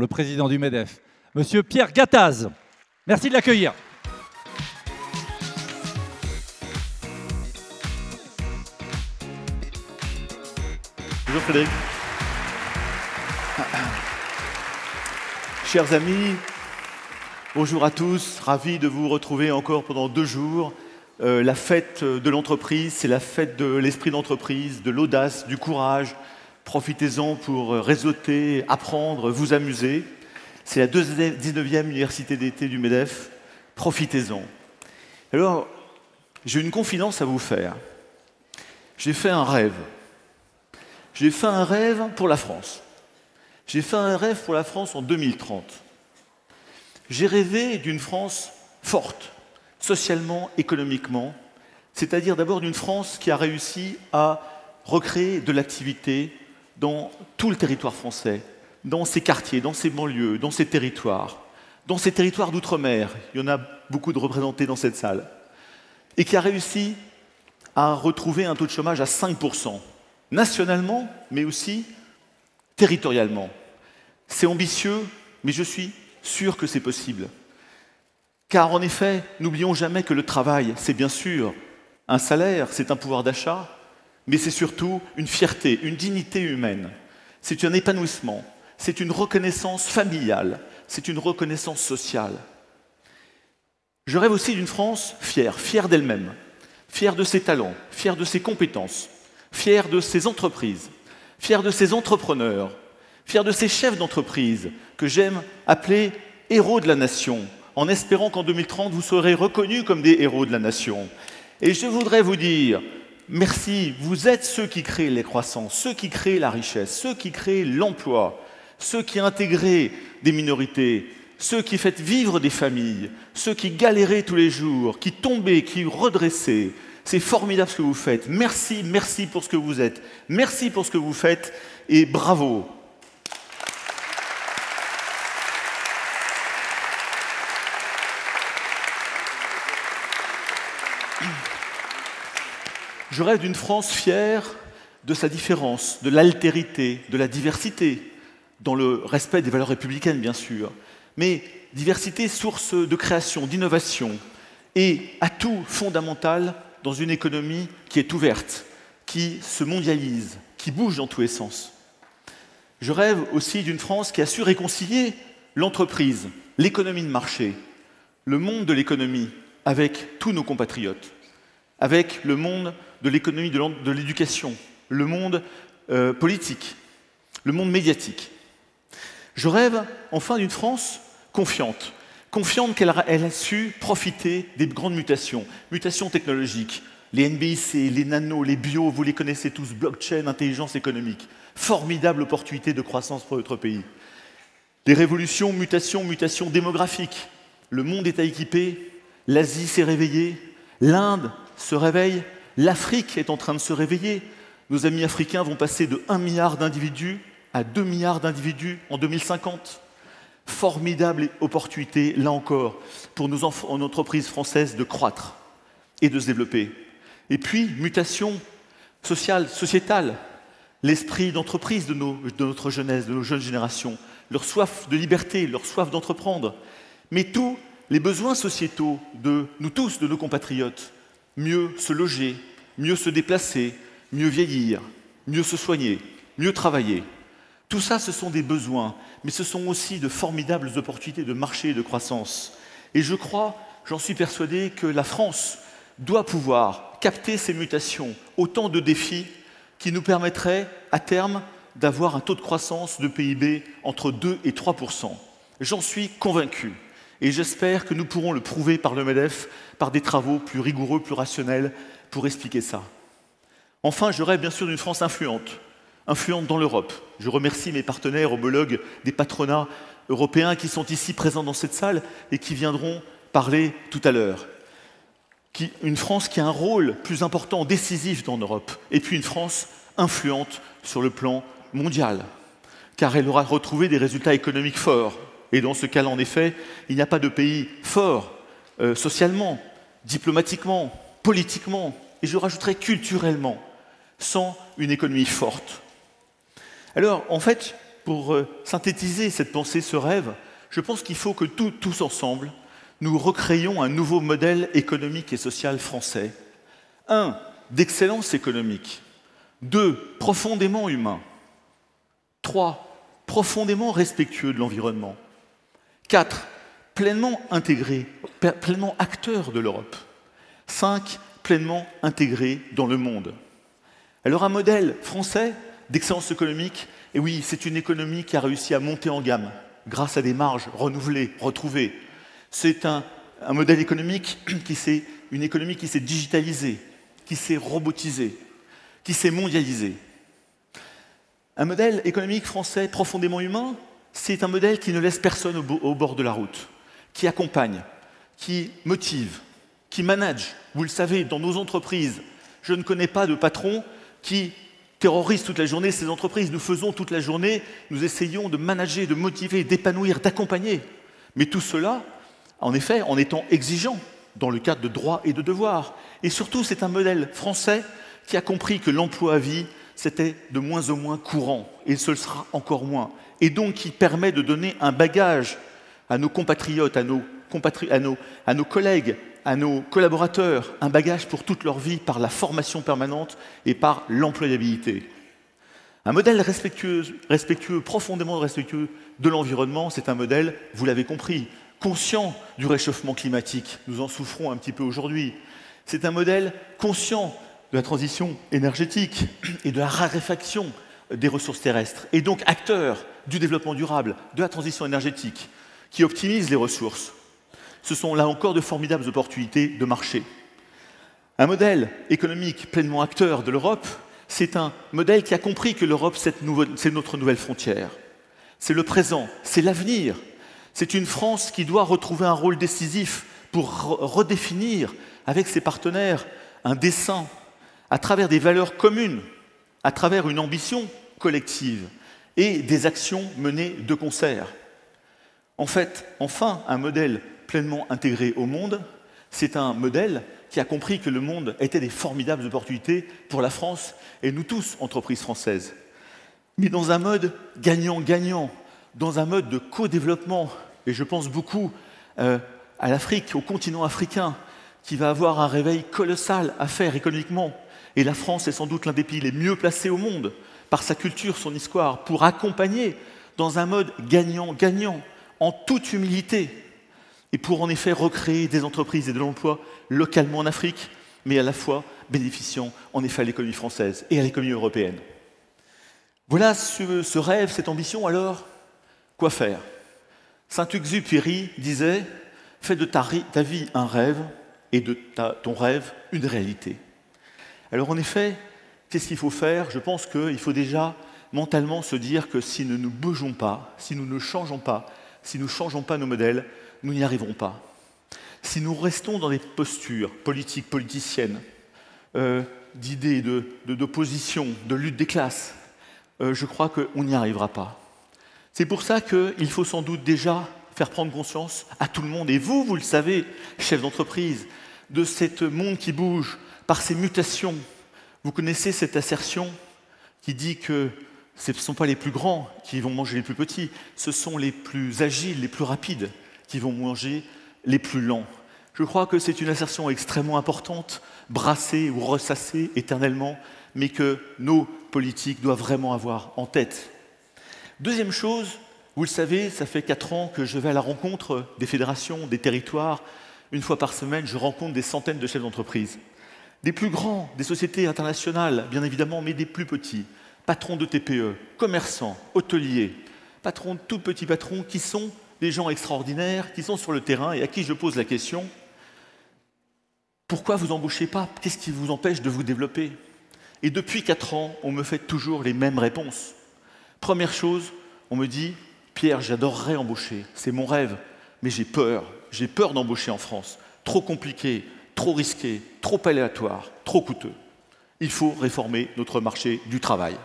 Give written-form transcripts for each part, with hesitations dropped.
le président du MEDEF, Monsieur Pierre Gattaz. Merci de l'accueillir. Bonjour Frédéric. Chers amis, bonjour à tous, ravi de vous retrouver encore pendant 2 jours. La fête de l'entreprise, c'est la fête de l'esprit d'entreprise, de l'audace, du courage. Profitez-en pour réseauter, apprendre, vous amuser. C'est la 19e université d'été du MEDEF. Profitez-en. Alors, j'ai une confidence à vous faire. J'ai fait un rêve. J'ai fait un rêve pour la France. J'ai fait un rêve pour la France en 2030. J'ai rêvé d'une France forte, socialement, économiquement, c'est-à-dire d'abord d'une France qui a réussi à recréer de l'activité dans tout le territoire français, dans ses quartiers, dans ses banlieues, dans ses territoires d'outre-mer, il y en a beaucoup de représentés dans cette salle, et qui a réussi à retrouver un taux de chômage à 5%, nationalement, mais aussi territorialement. C'est ambitieux, mais je suis sûr que c'est possible. Car en effet, n'oublions jamais que le travail, c'est bien sûr un salaire, c'est un pouvoir d'achat, mais c'est surtout une fierté, une dignité humaine. C'est un épanouissement, c'est une reconnaissance familiale, c'est une reconnaissance sociale. Je rêve aussi d'une France fière, fière d'elle-même, fière de ses talents, fière de ses compétences, fière de ses entreprises, fière de ses entrepreneurs, fière de ses chefs d'entreprise, que j'aime appeler héros de la nation, en espérant qu'en 2030, vous serez reconnus comme des héros de la nation. Et je voudrais vous dire, merci, vous êtes ceux qui créent les croissances, ceux qui créent la richesse, ceux qui créent l'emploi, ceux qui intégrent des minorités, ceux qui faites vivre des familles, ceux qui galéraient tous les jours, qui tombaient, qui redressaient. C'est formidable ce que vous faites. Merci, merci pour ce que vous êtes. Merci pour ce que vous faites et bravo. Je rêve d'une France fière de sa différence, de l'altérité, de la diversité, dans le respect des valeurs républicaines, bien sûr. Mais diversité, source de création, d'innovation, et atout fondamental dans une économie qui est ouverte, qui se mondialise, qui bouge dans tous les sens. Je rêve aussi d'une France qui a su réconcilier l'entreprise, l'économie de marché, le monde de l'économie avec tous nos compatriotes, avec le monde de l'économie de l'éducation, le monde politique, le monde médiatique. Je rêve enfin d'une France confiante, confiante qu'elle a su profiter des grandes mutations, mutations technologiques, les NBIC, les nanos, les bio, vous les connaissez tous, blockchain, intelligence économique, formidable opportunité de croissance pour notre pays. Les révolutions, mutations démographiques, le monde est à équiper, l'Asie s'est réveillée, l'Inde se réveille, l'Afrique est en train de se réveiller. Nos amis africains vont passer de 1 milliard d'individus à 2 milliards d'individus en 2050. Formidable opportunité, là encore, pour nos entreprises françaises de croître et de se développer. Et puis, mutation sociale, sociétale, l'esprit d'entreprise de notre jeunesse, de nos jeunes générations, leur soif de liberté, leur soif d'entreprendre, mais tous les besoins sociétaux de nous tous, de nos compatriotes, mieux se loger, mieux se déplacer, mieux vieillir, mieux se soigner, mieux travailler. Tout ça, ce sont des besoins, mais ce sont aussi de formidables opportunités de marché et de croissance. Et je crois, j'en suis persuadé, que la France doit pouvoir capter ces mutations, autant de défis qui nous permettraient, à terme, d'avoir un taux de croissance de PIB entre 2 et 3%. J'en suis convaincu. Et j'espère que nous pourrons le prouver par le MEDEF, par des travaux plus rigoureux, plus rationnels, pour expliquer ça. Enfin, je rêve bien sûr d'une France influente dans l'Europe. Je remercie mes partenaires homologues des patronats européens qui sont ici présents dans cette salle et qui viendront parler tout à l'heure. Une France qui a un rôle plus important, décisif dans l'Europe, et puis une France influente sur le plan mondial, car elle aura retrouvé des résultats économiques forts. Et dans ce cas-là, en effet, il n'y a pas de pays fort socialement, diplomatiquement, politiquement, et je rajouterais culturellement, sans une économie forte. Alors, en fait, pour synthétiser cette pensée, ce rêve, je pense qu'il faut que tous ensemble, nous recréions un nouveau modèle économique et social français. 1. D'excellence économique. 2. Profondément humain. 3. Profondément respectueux de l'environnement. 4. Pleinement intégré, pleinement acteur de l'Europe. 5. Pleinement intégré dans le monde. Alors un modèle français d'excellence économique, et oui, c'est une économie qui a réussi à monter en gamme grâce à des marges renouvelées, retrouvées. C'est un modèle économique une économie qui s'est digitalisée, qui s'est robotisée, qui s'est mondialisée. Un modèle économique français profondément humain, c'est un modèle qui ne laisse personne au bord de la route, qui accompagne, qui motive, qui manage. Vous le savez, dans nos entreprises, je ne connais pas de patron qui terrorise toute la journée ces entreprises. Nous faisons toute la journée, nous essayons de manager, de motiver, d'épanouir, d'accompagner. Mais tout cela, en effet, en étant exigeant dans le cadre de droits et de devoirs. Et surtout, c'est un modèle français qui a compris que l'emploi à vie, c'était de moins en moins courant, et ce le sera encore moins. Et donc, qui permet de donner un bagage à nos compatriotes, à nos collègues, à nos collaborateurs, un bagage pour toute leur vie par la formation permanente et par l'employabilité. Un modèle respectueux, profondément respectueux de l'environnement, c'est un modèle, vous l'avez compris, conscient du réchauffement climatique. Nous en souffrons un petit peu aujourd'hui. C'est un modèle conscient de la transition énergétique et de la raréfaction des ressources terrestres, et donc acteur du développement durable, de la transition énergétique, qui optimise les ressources. Ce sont là encore de formidables opportunités de marché. Un modèle économique pleinement acteur de l'Europe, c'est un modèle qui a compris que l'Europe, c'est notre nouvelle frontière. C'est le présent, c'est l'avenir. C'est une France qui doit retrouver un rôle décisif pour redéfinir avec ses partenaires un dessein à travers des valeurs communes, à travers une ambition collective et des actions menées de concert. En fait, enfin, un modèle pleinement intégré au monde, c'est un modèle qui a compris que le monde était des formidables opportunités pour la France et nous tous, entreprises françaises. Mais dans un mode gagnant-gagnant, dans un mode de co-développement, et je pense beaucoup à l'Afrique, au continent africain, qui va avoir un réveil colossal à faire économiquement. Et la France est sans doute l'un des pays les mieux placés au monde, par sa culture, son histoire, pour accompagner dans un mode gagnant-gagnant, en toute humilité, et pour en effet recréer des entreprises et de l'emploi localement en Afrique, mais à la fois bénéficiant en effet à l'économie française et à l'économie européenne. Voilà ce rêve, cette ambition, alors, quoi faire? Saint-Exupéry disait « Fais de ta vie un rêve et de ton rêve une réalité ». Alors en effet, qu'est-ce qu'il faut faire? Je pense qu'il faut déjà mentalement se dire que si nous ne bougeons pas, si nous ne changeons pas, si nous ne changeons pas nos modèles, nous n'y arriverons pas. Si nous restons dans des postures politiques, politiciennes, d'idées, d'opposition, de lutte des classes, je crois qu'on n'y arrivera pas. C'est pour ça qu'il faut sans doute déjà faire prendre conscience à tout le monde, et vous le savez, chef d'entreprise, de ce monde qui bouge par ces mutations. Vous connaissez cette assertion qui dit que ce ne sont pas les plus grands qui vont manger les plus petits, ce sont les plus agiles, les plus rapides qui vont manger les plus lents. Je crois que c'est une assertion extrêmement importante, brassée ou ressassée éternellement, mais que nos politiques doivent vraiment avoir en tête. Deuxième chose, vous le savez, ça fait 4 ans que je vais à la rencontre des fédérations, des territoires. Une fois par semaine, je rencontre des centaines de chefs d'entreprise. Des plus grands, des sociétés internationales, bien évidemment, mais des plus petits. Patrons de TPE, commerçants, hôteliers, patrons, tout petits patrons, qui sont des gens extraordinaires, qui sont sur le terrain et à qui je pose la question « Pourquoi vous embauchez pas? Qu'est-ce qui vous empêche de vous développer ?» Et depuis 4 ans, on me fait toujours les mêmes réponses. Première chose, on me dit « Pierre, j'adorerais embaucher, c'est mon rêve, mais j'ai peur d'embaucher en France. Trop compliqué, trop risqué, trop aléatoire, trop coûteux. Il faut réformer notre marché du travail. »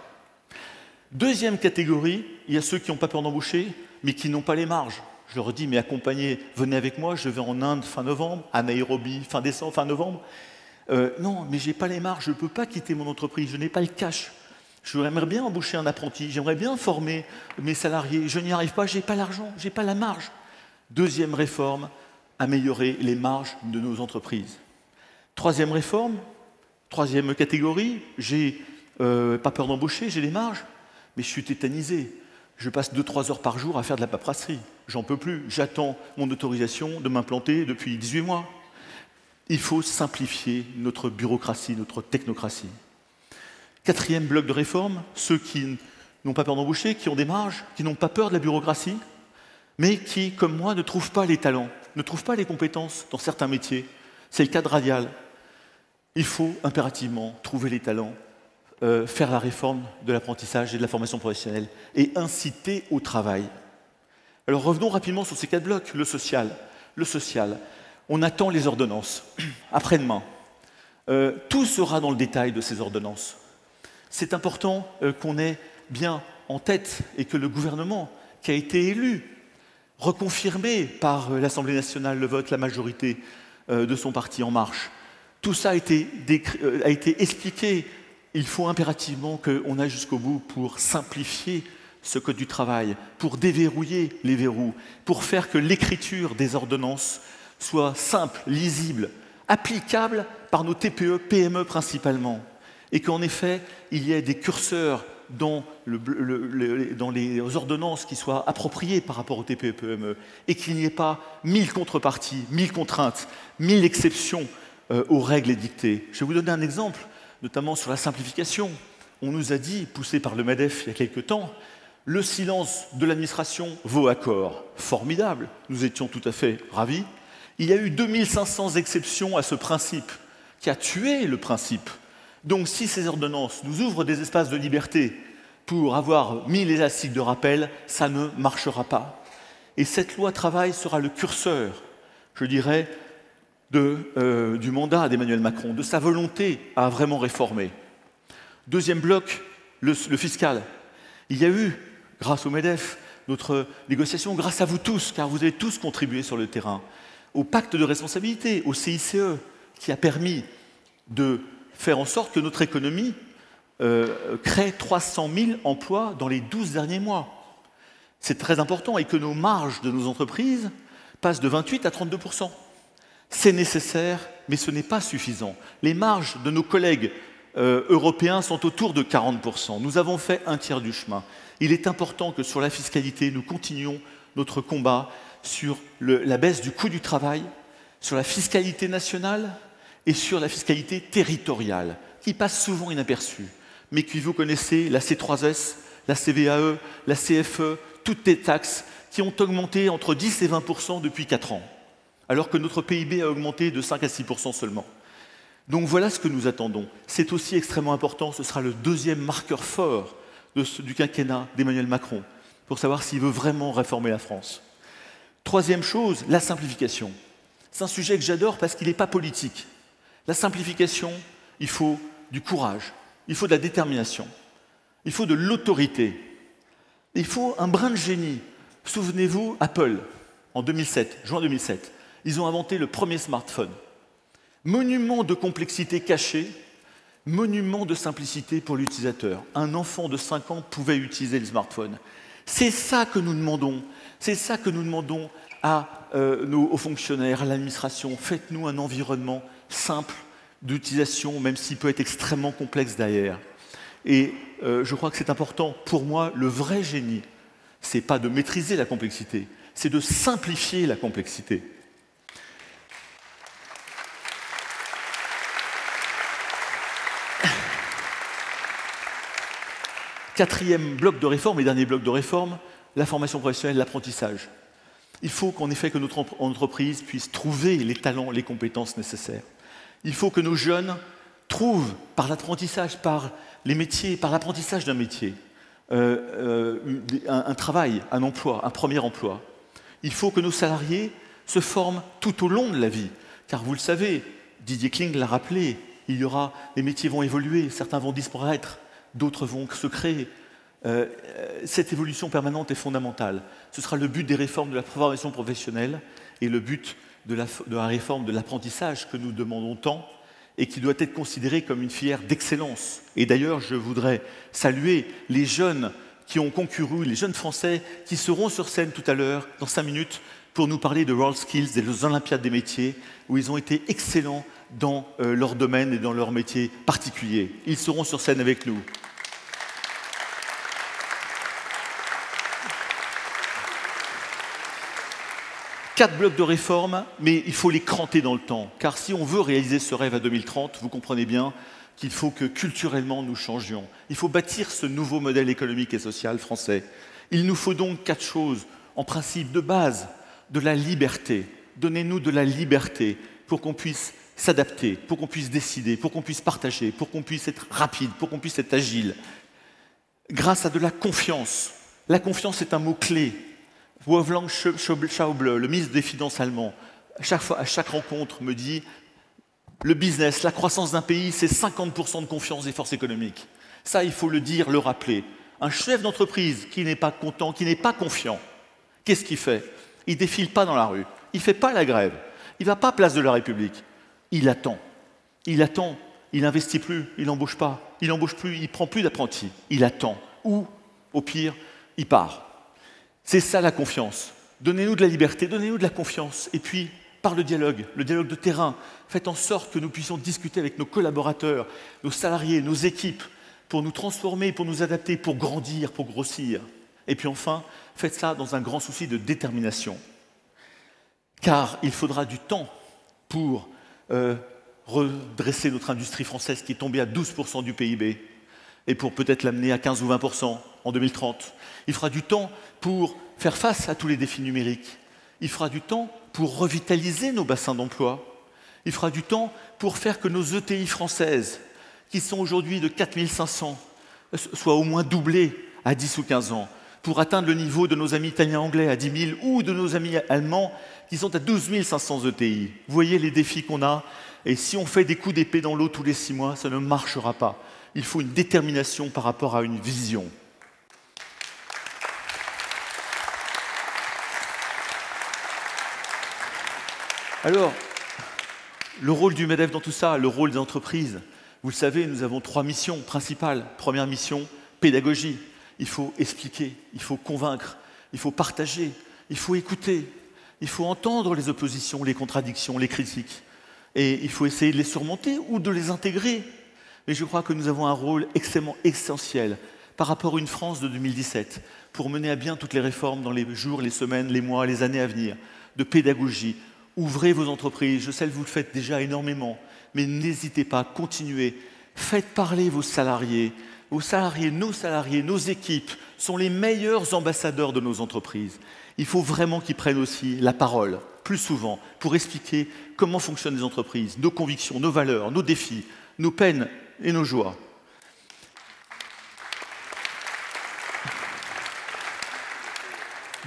Deuxième catégorie, il y a ceux qui n'ont pas peur d'embaucher, mais qui n'ont pas les marges. Je leur dis, mais accompagnez, venez avec moi, je vais en Inde fin novembre, à Nairobi fin décembre, fin novembre. Non, mais je n'ai pas les marges, je ne peux pas quitter mon entreprise, je n'ai pas le cash. J'aimerais bien embaucher un apprenti, j'aimerais bien former mes salariés. Je n'y arrive pas, je n'ai pas l'argent, je n'ai pas la marge. Deuxième réforme, améliorer les marges de nos entreprises. Troisième réforme, troisième catégorie, j'ai pas peur d'embaucher, j'ai les marges, mais je suis tétanisé. Je passe 2-3 heures par jour à faire de la paperasserie. J'en peux plus. J'attends mon autorisation de m'implanter depuis 18 mois. Il faut simplifier notre bureaucratie, notre technocratie. Quatrième bloc de réforme, ceux qui n'ont pas peur d'embaucher, qui ont des marges, qui n'ont pas peur de la bureaucratie, mais qui, comme moi, ne trouvent pas les talents, ne trouvent pas les compétences dans certains métiers. C'est le cas de Radial. Il faut impérativement trouver les talents, faire la réforme de l'apprentissage et de la formation professionnelle et inciter au travail. Alors revenons rapidement sur ces 4 blocs. Le social. Le social. On attend les ordonnances. Après-demain. Tout sera dans le détail de ces ordonnances. C'est important qu'on ait bien en tête et que le gouvernement qui a été élu, reconfirmé par l'Assemblée nationale, le vote, la majorité de son parti En Marche, tout ça a été expliqué. Il faut impérativement qu'on aille jusqu'au bout pour simplifier ce code du travail, pour déverrouiller les verrous, pour faire que l'écriture des ordonnances soit simple, lisible, applicable par nos TPE, PME principalement, et qu'en effet, il y ait des curseurs dans les ordonnances qui soient appropriées par rapport aux TPE, PME, et qu'il n'y ait pas 1000 contreparties, 1000 contraintes, 1000 exceptions aux règles édictées. Je vais vous donner un exemple, notamment sur la simplification. On nous a dit, poussé par le MEDEF il y a quelque temps, le silence de l'administration vaut accord. Formidable, nous étions tout à fait ravis. Il y a eu 2500 exceptions à ce principe, qui a tué le principe. Donc si ces ordonnances nous ouvrent des espaces de liberté pour avoir mis l'élastique de rappel, ça ne marchera pas. Et cette loi travail sera le curseur, je dirais, du mandat d'Emmanuel Macron, de sa volonté à vraiment réformer. Deuxième bloc, le fiscal. Il y a eu, grâce au MEDEF, notre négociation, grâce à vous tous, car vous avez tous contribué sur le terrain, au pacte de responsabilité, au CICE, qui a permis de faire en sorte que notre économie crée 300 000 emplois dans les 12 derniers mois. C'est très important et que nos marges de nos entreprises passent de 28 à 32%. C'est nécessaire, mais ce n'est pas suffisant. Les marges de nos collègues européens sont autour de 40%. Nous avons fait un tiers du chemin. Il est important que sur la fiscalité, nous continuions notre combat sur la baisse du coût du travail, sur la fiscalité nationale et sur la fiscalité territoriale, qui passe souvent inaperçue, mais que vous connaissez, la C3S, la CVAE, la CFE, toutes les taxes qui ont augmenté entre 10 et 20% depuis 4 ans, alors que notre PIB a augmenté de 5 à 6% seulement. Donc voilà ce que nous attendons. C'est aussi extrêmement important, ce sera le deuxième marqueur fort du quinquennat d'Emmanuel Macron, pour savoir s'il veut vraiment réformer la France. Troisième chose, la simplification. C'est un sujet que j'adore parce qu'il n'est pas politique. La simplification, il faut du courage, il faut de la détermination, il faut de l'autorité, il faut un brin de génie. Souvenez-vous, Apple, en 2007, juin 2007, ils ont inventé le premier smartphone. Monument de complexité cachée, monument de simplicité pour l'utilisateur. Un enfant de 5 ans pouvait utiliser le smartphone. C'est ça que nous demandons. C'est ça que nous demandons aux fonctionnaires, à l'administration. Faites-nous un environnement simple d'utilisation, même s'il peut être extrêmement complexe derrière. Et je crois que c'est important. Pour moi, le vrai génie, c'est pas de maîtriser la complexité, c'est de simplifier la complexité. Quatrième bloc de réforme et dernier bloc de réforme, la formation professionnelle, l'apprentissage. Il faut qu'en effet que notre entreprise puisse trouver les talents, les compétences nécessaires. Il faut que nos jeunes trouvent par l'apprentissage, par les métiers, par l'apprentissage d'un métier, un travail, un emploi, un premier emploi. Il faut que nos salariés se forment tout au long de la vie. Car vous le savez, Didier Kling l'a rappelé, les métiers vont évoluer, certains vont disparaître, d'autres vont se créer. Cette évolution permanente est fondamentale. Ce sera le but des réformes de la formation professionnelle et le but de la réforme de l'apprentissage que nous demandons tant et qui doit être considérée comme une filière d'excellence. Et d'ailleurs, je voudrais saluer les jeunes qui ont concouru, les jeunes Français qui seront sur scène tout à l'heure, dans 5 minutes, pour nous parler de WorldSkills, des Olympiades des métiers, où ils ont été excellents dans leur domaine et dans leur métier particulier. Ils seront sur scène avec nous. 4 blocs de réformes, mais il faut les cranter dans le temps. Car si on veut réaliser ce rêve à 2030, vous comprenez bien qu'il faut que culturellement nous changions. Il faut bâtir ce nouveau modèle économique et social français. Il nous faut donc 4 choses, en principe de base, de la liberté. Donnez-nous de la liberté pour qu'on puisse s'adapter, pour qu'on puisse décider, pour qu'on puisse partager, pour qu'on puisse être rapide, pour qu'on puisse être agile. Grâce à de la confiance. La confiance est un mot-clé. Wolfgang Schäuble, le ministre des Finances allemand, à chaque rencontre me dit « Le business, la croissance d'un pays, c'est 50% de confiance des forces économiques. » Ça, il faut le dire, le rappeler. Un chef d'entreprise qui n'est pas content, qui n'est pas confiant, qu'est-ce qu'il fait? Il ne défile pas dans la rue, il ne fait pas la grève, il ne va pas à Place de la République. Il attend, il n'investit plus, il n'embauche pas, il n'embauche plus, il ne prend plus d'apprentis. Il attend, ou, au pire, il part. C'est ça la confiance. Donnez-nous de la liberté, donnez-nous de la confiance. Et puis, par le dialogue de terrain, faites en sorte que nous puissions discuter avec nos collaborateurs, nos salariés, nos équipes, pour nous transformer, pour nous adapter, pour grandir, pour grossir. Et puis enfin, faites ça dans un grand souci de détermination. Car il faudra du temps pour redresser notre industrie française qui est tombée à 12% du PIB et pour peut-être l'amener à 15 ou 20% en 2030. Il faudra du temps pour faire face à tous les défis numériques. Il faudra du temps pour revitaliser nos bassins d'emploi. Il faudra du temps pour faire que nos ETI françaises, qui sont aujourd'hui de 4500, soient au moins doublées à 10 ou 15 ans, pour atteindre le niveau de nos amis italiens anglais à 10 000 ou de nos amis allemands qui sont à 12 500 ETI. Vous voyez les défis qu'on a, et si on fait des coups d'épée dans l'eau tous les 6 mois, ça ne marchera pas. Il faut une détermination par rapport à une vision. Alors, le rôle du MEDEF dans tout ça, le rôle des entreprises, vous le savez, nous avons 3 missions principales. Première mission, pédagogie. Il faut expliquer, il faut convaincre, il faut partager, il faut écouter, il faut entendre les oppositions, les contradictions, les critiques. Et il faut essayer de les surmonter ou de les intégrer. Mais je crois que nous avons un rôle extrêmement essentiel par rapport à une France de 2017 pour mener à bien toutes les réformes dans les jours, les semaines, les mois, les années à venir, de pédagogie. Ouvrez vos entreprises, je sais que vous le faites déjà énormément, mais n'hésitez pas, continuez. Faites parler vos salariés, nos équipes sont les meilleurs ambassadeurs de nos entreprises. Il faut vraiment qu'ils prennent aussi la parole, plus souvent, pour expliquer comment fonctionnent les entreprises, nos convictions, nos valeurs, nos défis, nos peines et nos joies.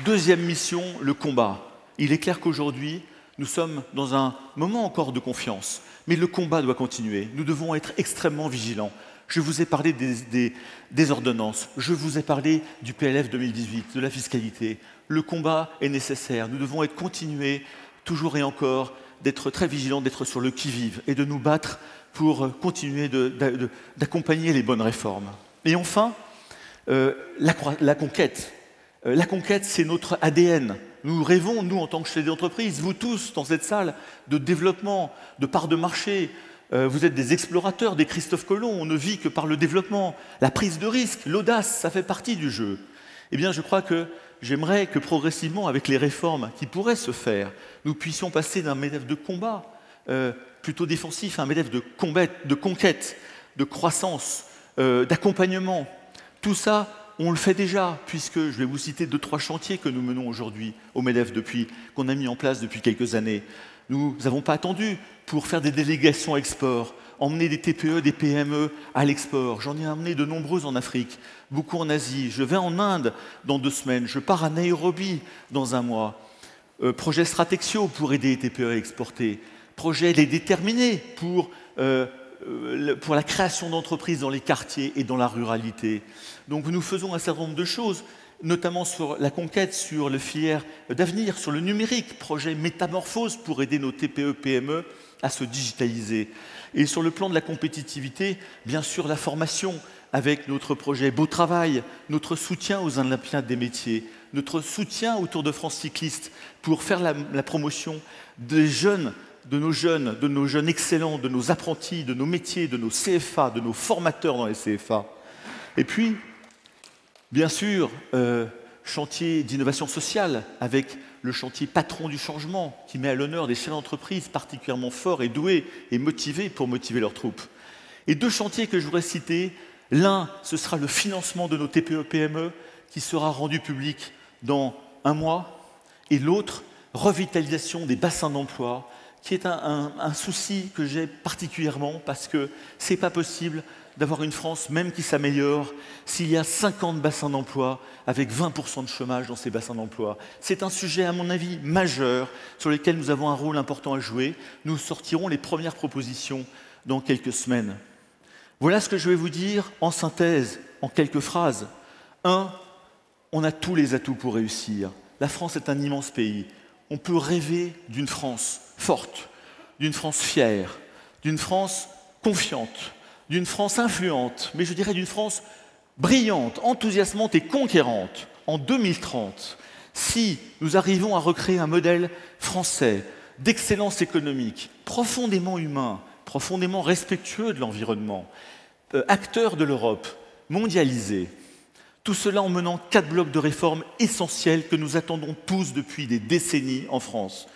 Deuxième mission, le combat. Il est clair qu'aujourd'hui, nous sommes dans un moment encore de confiance, mais le combat doit continuer. Nous devons être extrêmement vigilants. Je vous ai parlé des ordonnances, je vous ai parlé du PLF 2018, de la fiscalité. Le combat est nécessaire. Nous devons continuer, toujours et encore, d'être très vigilants, d'être sur le qui-vive et de nous battre pour continuer d'accompagner les bonnes réformes. Et enfin, la conquête. La conquête, c'est notre ADN. Nous rêvons, nous, en tant que chefs d'entreprise, vous tous, dans cette salle, de développement, de part de marché. Vous êtes des explorateurs, des Christophe Colomb. On ne vit que par le développement. La prise de risque, l'audace, ça fait partie du jeu. Eh bien, je crois que j'aimerais que progressivement, avec les réformes qui pourraient se faire, nous puissions passer d'un MEDEF de combat plutôt défensif à un MEDEF de conquête, de croissance, d'accompagnement. Tout ça, on le fait déjà, puisque je vais vous citer 2-3 chantiers que nous menons aujourd'hui au MEDEF qu'on a mis en place depuis quelques années. Nous n'avons pas attendu pour faire des délégations export, emmener des TPE, des PME à l'export. J'en ai emmené de nombreuses en Afrique, beaucoup en Asie. Je vais en Inde dans 2 semaines. Je pars à Nairobi dans 1 mois. Projet Stratexio pour aider les TPE à exporter. Projet Les Déterminés pour la création d'entreprises dans les quartiers et dans la ruralité. Donc nous faisons un certain nombre de choses, notamment sur la conquête, sur le filière d'avenir, sur le numérique, projet Métamorphose pour aider nos TPE, PME à se digitaliser. Et sur le plan de la compétitivité, bien sûr la formation, avec notre projet Beau Travail, notre soutien aux Olympiades des métiers, notre soutien au Tour de France cycliste pour faire la promotion des jeunes, de nos jeunes excellents, de nos apprentis, de nos métiers, de nos CFA, de nos formateurs dans les CFA. Et puis, bien sûr, chantier d'innovation sociale avec le chantier Patron du changement qui met à l'honneur des chefs d'entreprise particulièrement forts et doués et motivés pour motiver leurs troupes. Et 2 chantiers que je voudrais citer. L'un, ce sera le financement de nos TPE-PME qui sera rendu public dans 1 mois. Et l'autre, revitalisation des bassins d'emploi, qui est un souci que j'ai particulièrement parce que ce n'est pas possible d'avoir une France même qui s'améliore s'il y a 50 bassins d'emploi avec 20% de chômage dans ces bassins d'emploi. C'est un sujet, à mon avis, majeur sur lequel nous avons un rôle important à jouer. Nous sortirons les premières propositions dans quelques semaines. Voilà ce que je vais vous dire en synthèse, en quelques phrases. 1, on a tous les atouts pour réussir. La France est un immense pays. On peut rêver d'une France forte, d'une France fière, d'une France confiante, d'une France influente, mais je dirais d'une France brillante, enthousiasmante et conquérante en 2030. Si nous arrivons à recréer un modèle français d'excellence économique, profondément humain, profondément respectueux de l'environnement, acteur de l'Europe, mondialisé, tout cela en menant 4 blocs de réformes essentiels que nous attendons tous depuis des décennies en France.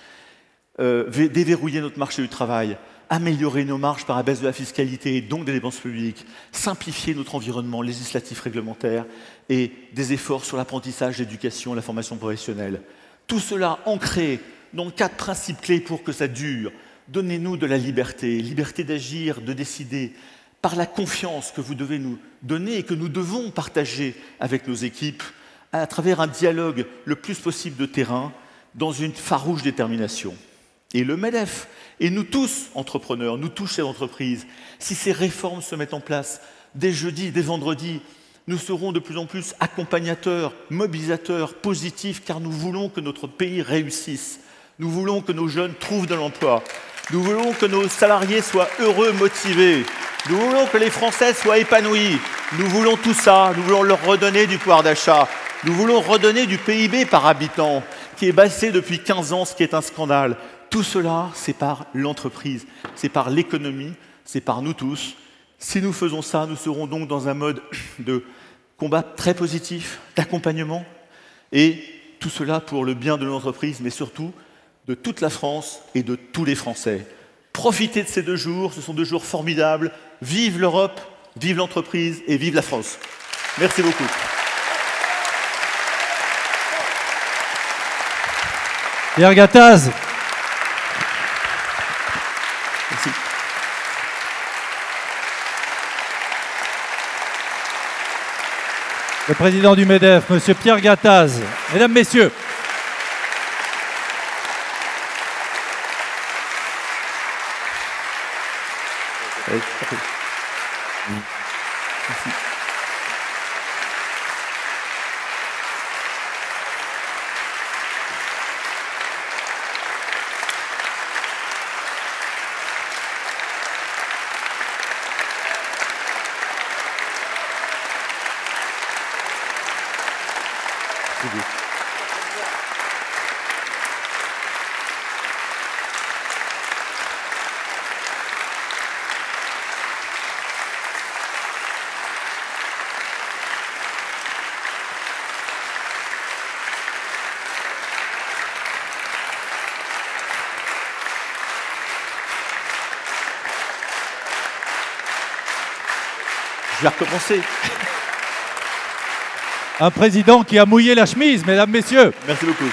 Déverrouiller notre marché du travail, améliorer nos marges par la baisse de la fiscalité et donc des dépenses publiques, simplifier notre environnement législatif réglementaire et des efforts sur l'apprentissage, l'éducation et la formation professionnelle. Tout cela ancré dans 4 principes clés pour que ça dure. Donnez-nous de la liberté, liberté d'agir, de décider, par la confiance que vous devez nous donner et que nous devons partager avec nos équipes à travers un dialogue le plus possible de terrain dans une farouche détermination. Et le MEDEF, et nous tous entrepreneurs, nous tous chefs d'entreprise, si ces réformes se mettent en place dès jeudi, dès vendredi, nous serons de plus en plus accompagnateurs, mobilisateurs, positifs, car nous voulons que notre pays réussisse. Nous voulons que nos jeunes trouvent de l'emploi. Nous voulons que nos salariés soient heureux, motivés. Nous voulons que les Français soient épanouis. Nous voulons tout ça. Nous voulons leur redonner du pouvoir d'achat. Nous voulons redonner du PIB par habitant, qui est baissé depuis 15 ans, ce qui est un scandale. Tout cela, c'est par l'entreprise, c'est par l'économie, c'est par nous tous. Si nous faisons ça, nous serons donc dans un mode de combat très positif, d'accompagnement, et tout cela pour le bien de l'entreprise, mais surtout de toute la France et de tous les Français. Profitez de ces 2 jours, ce sont 2 jours formidables. Vive l'Europe, vive l'entreprise et vive la France. Merci beaucoup. Pierre Gattaz. Merci. Le président du MEDEF, Monsieur Pierre Gattaz. Mesdames, Messieurs. Merci. Je vais recommencer. Un président qui a mouillé la chemise, mesdames, messieurs. Merci beaucoup.